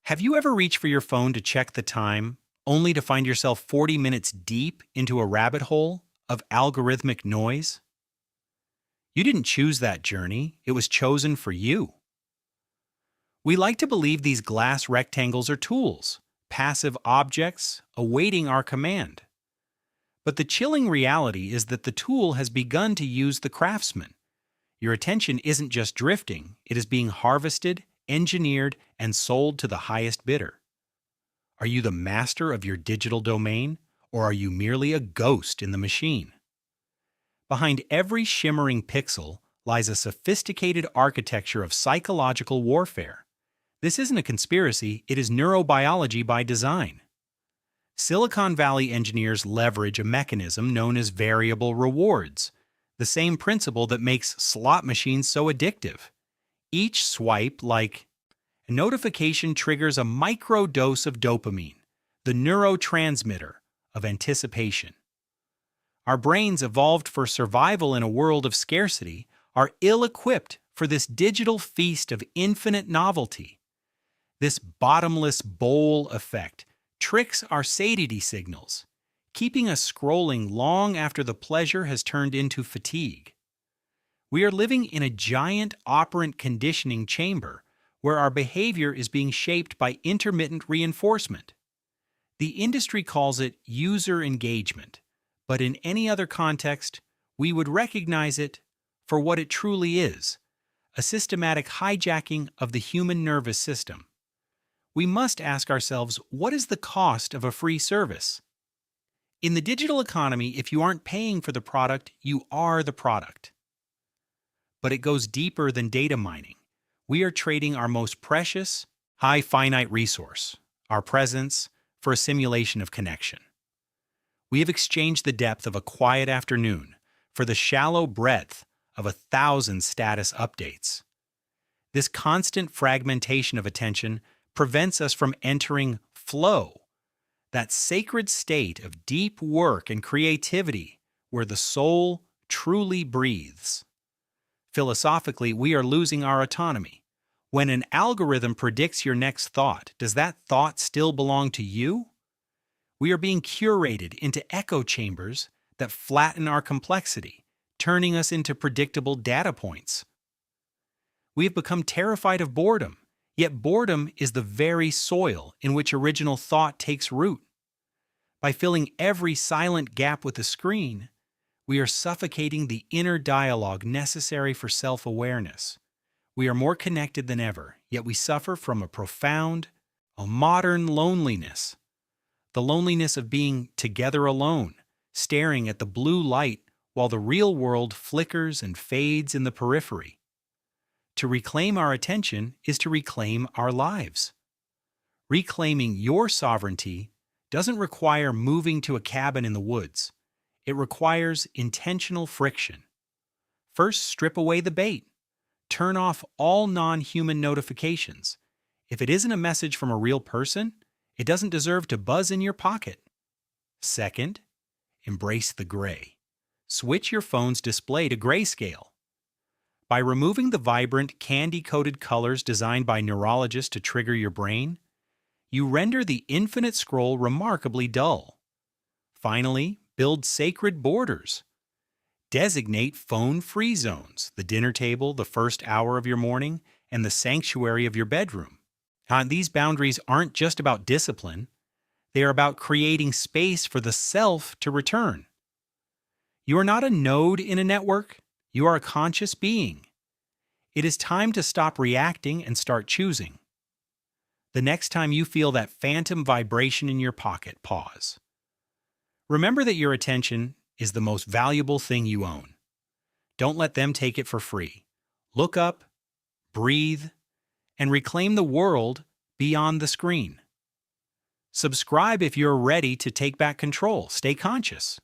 Have you ever reached for your phone to check the time, only to find yourself 40 minutes deep into a rabbit hole of algorithmic noise? You didn't choose that journey, it was chosen for you. We like to believe these glass rectangles are tools, passive objects awaiting our command. But the chilling reality is that the tool has begun to use the craftsman. Your attention isn't just drifting, it is being harvested, engineered, and sold to the highest bidder. Are you the master of your digital domain, or are you merely a ghost in the machine? Behind every shimmering pixel lies a sophisticated architecture of psychological warfare. This isn't a conspiracy, it is neurobiology by design. Silicon Valley engineers leverage a mechanism known as variable rewards, the same principle that makes slot machines so addictive. Each swipe, like a notification, triggers a microdose of dopamine, the neurotransmitter of anticipation. Our brains, evolved for survival in a world of scarcity, are ill-equipped for this digital feast of infinite novelty. This bottomless bowl effect tricks our satiety signals, keeping us scrolling long after the pleasure has turned into fatigue. We are living in a giant operant conditioning chamber where our behavior is being shaped by intermittent reinforcement. The industry calls it user engagement, but in any other context, we would recognize it for what it truly is, a systematic hijacking of the human nervous system. We must ask ourselves, what is the cost of a free service? In the digital economy, if you aren't paying for the product, you are the product. But it goes deeper than data mining. We are trading our most precious, high finite resource, our presence, for a simulation of connection. We have exchanged the depth of a quiet afternoon for the shallow breadth of 1,000 status updates. This constant fragmentation of attention prevents us from entering flow, that sacred state of deep work and creativity where the soul truly breathes. Philosophically, we are losing our autonomy. When an algorithm predicts your next thought, does that thought still belong to you? We are being curated into echo chambers that flatten our complexity, turning us into predictable data points. We have become terrified of boredom, yet boredom is the very soil in which original thought takes root. By filling every silent gap with a screen, we are suffocating the inner dialogue necessary for self-awareness. We are more connected than ever, yet we suffer from a modern loneliness. The loneliness of being together alone, staring at the blue light while the real world flickers and fades in the periphery. To reclaim our attention is to reclaim our lives. Reclaiming your sovereignty doesn't require moving to a cabin in the woods. It requires intentional friction. First, strip away the bait. Turn off all non-human notifications. If it isn't a message from a real person, it doesn't deserve to buzz in your pocket. Second, embrace the gray. Switch your phone's display to grayscale. By removing the vibrant, candy-coated colors designed by neurologists to trigger your brain, you render the infinite scroll remarkably dull. Finally, build sacred borders. Designate phone-free zones, the dinner table, the first hour of your morning, and the sanctuary of your bedroom. These boundaries aren't just about discipline. They are about creating space for the self to return. You are not a node in a network. You are a conscious being. It is time to stop reacting and start choosing. The next time you feel that phantom vibration in your pocket, pause. Remember that your attention is the most valuable thing you own. Don't let them take it for free. Look up, breathe, and reclaim the world beyond the screen. Subscribe if you're ready to take back control. Stay conscious.